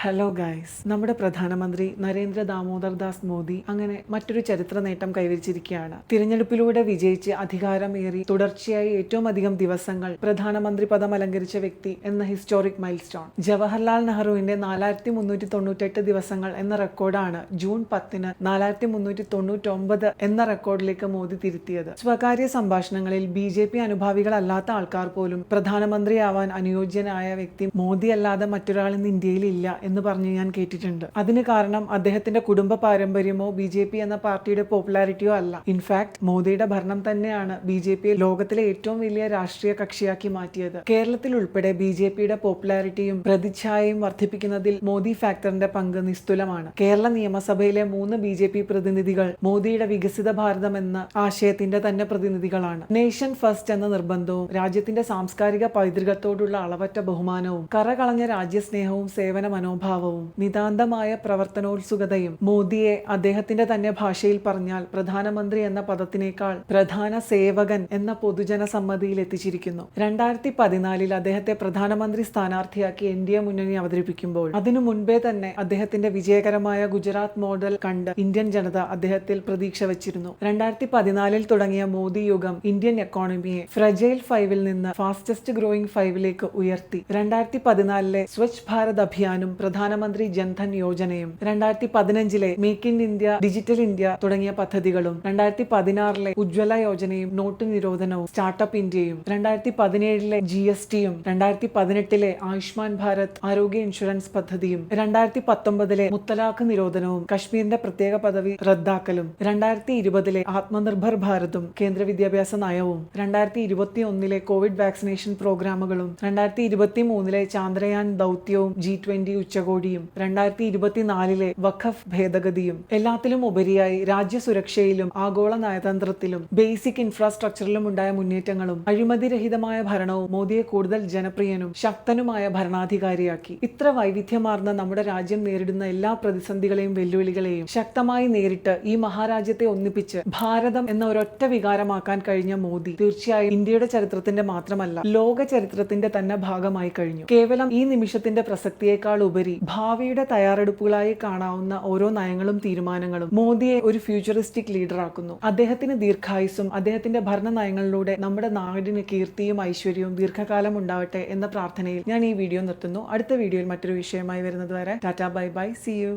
Hello guys, നമ്മുടെ പ്രധാനമന്ത്രി നരേന്ദ്ര ദാമോദർ ദാസ് മോദി അങ്ങനെ മറ്റൊരു ചരിത്ര നേട്ടം കൈവരിച്ചിരിക്കുകയാണ്. തിരഞ്ഞെടുപ്പിലൂടെ വിജയിച്ച് അധികാരമേറി തുടർച്ചയായി ഏറ്റവും അധികം ദിവസങ്ങൾ പ്രധാനമന്ത്രി പദം അലങ്കരിച്ച വ്യക്തി എന്ന ഹിസ്റ്റോറിക് മൈൽ സ്റ്റോൺ. ജവഹർലാൽ നെഹ്റുവിന്റെ 4398 ദിവസങ്ങൾ എന്ന റെക്കോർഡാണ് ജൂൺ 10 4399 എന്ന റെക്കോർഡിലേക്ക് മോദി തിരുത്തിയത്. സ്വകാര്യ സംഭാഷണങ്ങളിൽ BJP അനുഭാവികളല്ലാത്ത ആൾക്കാർ പോലും പ്രധാനമന്ത്രിയാവാൻ അനുയോജ്യനായ വ്യക്തി മോദി അല്ലാതെ മറ്റൊരാൾ ഇന്ന് ഇന്ത്യയിൽ ഇല്ല എന്ന് പറഞ്ഞ് ഞാൻ കേട്ടിട്ടുണ്ട്. അതിന് കാരണം അദ്ദേഹത്തിന്റെ കുടുംബ പാരമ്പര്യമോ BJP എന്ന പാർട്ടിയുടെ പോപ്പുലാരിറ്റിയോ അല്ല. ഇൻഫാക്ട് മോദിയുടെ ഭരണം തന്നെയാണ് BJP ലോകത്തിലെ ഏറ്റവും വലിയ രാഷ്ട്രീയ കക്ഷിയാക്കി മാറ്റിയത്. കേരളത്തിൽ ഉൾപ്പെടെ BJPയുടെ പോപ്പുലാരിറ്റിയും പ്രതിച്ഛായയും വർദ്ധിപ്പിക്കുന്നതിൽ മോദി ഫാക്ടറിന്റെ പങ്ക് നിസ്തുലമാണ്. കേരള നിയമസഭയിലെ 3 BJP പ്രതിനിധികൾ മോദിയുടെ വികസിത ഭാരതം എന്ന ആശയത്തിന്റെ തന്നെ പ്രതിനിധികളാണ്. നേഷൻ ഫസ്റ്റ് എന്ന നിർബന്ധവും രാജ്യത്തിന്റെ സാംസ്കാരിക പൈതൃകത്തോടുള്ള അളവറ്റ ബഹുമാനവും കറകളഞ്ഞ രാജ്യസ്നേഹവും സേവന മനോഭാവവും നിതാന്തമായ പ്രവർത്തനോത്സുകതയും മോദിയെ അദ്ദേഹത്തിന്റെ തന്നെ ഭാഷയിൽ പറഞ്ഞാൽ പ്രധാനമന്ത്രി എന്ന പദത്തിനേക്കാൾ പ്രധാന സേവകൻ എന്ന പൊതുജന സമ്മതിയിൽ എത്തിച്ചിരിക്കുന്നു. 2014 അദ്ദേഹത്തെ പ്രധാനമന്ത്രി സ്ഥാനാർത്ഥിയാക്കി NDA മുന്നണി അവതരിപ്പിക്കുമ്പോൾ അതിനു മുൻപേ തന്നെ അദ്ദേഹത്തിന്റെ വിജയകരമായ ഗുജറാത്ത് മോഡൽ കണ്ട് ഇന്ത്യൻ ജനത അദ്ദേഹത്തിൽ പ്രതീക്ഷ വച്ചിരുന്നു. 2014 തുടങ്ങിയ മോദി യുഗം ഇന്ത്യൻ എക്കോണമിയെ ഫ്രജൈൽ 5-ൽ നിന്ന് ഫാസ്റ്റസ്റ്റ് ഗ്രോയിങ് 5-ലേക്ക് ഉയർത്തി. 2014 സ്വച്ഛ് ഭാരത് അഭിയാനും പ്രധാനമന്ത്രി ജൻധൻ യോജനയും 2015 make in India, digital India തുടങ്ങിയ പദ്ധതികളും 2016 ഉജ്ജ്വല യോജനയും നോട്ട് നിരോധനവും സ്റ്റാർട്ടപ്പ് ഇന്ത്യയും 2017 GSTയും 2018 ആയുഷ്മാൻ ഭാരത് ആരോഗ്യ ഇൻഷുറൻസ് പദ്ധതിയും 2019 മുത്തലാഖ് നിരോധനവും കശ്മീരിന്റെ പ്രത്യേക പദവി റദ്ദാക്കലും 2020 ആത്മനിർഭർ ഭാരതും കേന്ദ്ര വിദ്യാഭ്യാസ നയവും 2021 കോവിഡ് വാക്സിനേഷൻ പ്രോഗ്രാമുകളും 2023 ചാന്ദ്രയാൻ ദൗത്യവും G20 ഉച്ചകോടിയും 2024 വഖഫ് ഭേദഗതിയും എല്ലാത്തിലും ഉപരിയായി രാജ്യസുരക്ഷയിലും ആഗോള നയതന്ത്രത്തിലും ബേസിക് ഇൻഫ്രാസ്ട്രക്ചറിലും ഉണ്ടായ മുന്നേറ്റങ്ങളും അഴിമതിരഹിതമായ ഭരണവും മോദിയെ കൂടുതൽ ജനപ്രിയനും ശക്തനുമായ ഭരണാധികാരിയാക്കി. ഇത്ര വൈവിധ്യമാർന്ന നമ്മുടെ രാജ്യം നേരിടുന്ന എല്ലാ പ്രതിസന്ധികളെയും വെല്ലുവിളികളെയും ശക്തമായി നേരിട്ട് ഈ മഹാരാജ്യത്തെ ഒന്നിപ്പിച്ച് ഭാരതം എന്ന ഒരൊറ്റ വികാരമാക്കാൻ കഴിഞ്ഞ മോദി തീർച്ചയായും ഇന്ത്യയുടെ ചരിത്രത്തിന്റെ മാത്രമല്ല ലോക ചരിത്രത്തിന്റെ തന്നെ ഭാഗമായി കഴിഞ്ഞു. കേവലം ഈ നിമിഷത്തിന്റെ പ്രസക്തിയേക്കാൾ ഉപരി ഭാവിയുടെ തയ്യാറെടുപ്പുകളായി കാണാവുന്ന ഓരോ നയങ്ങളും തീരുമാനങ്ങളും മോദിയെ ഒരു ഫ്യൂച്ചറിസ്റ്റിക് ലീഡർ ആക്കുന്നു. അദ്ദേഹത്തിന് ദീർഘായുസ്സും അദ്ദേഹത്തിന്റെ ഭരണ നയങ്ങളിലൂടെ നമ്മുടെ നാടിന് കീർത്തിയും ഐശ്വര്യവും ദീർഘകാലം ഉണ്ടാവട്ടെ എന്ന പ്രാർത്ഥനയിൽ ഞാൻ ഈ വീഡിയോ നിർത്തുന്നു. അടുത്ത വീഡിയോയിൽ മറ്റൊരു വിഷയമായി വരുന്നത് വരെ ta-ta, bye bye, see U.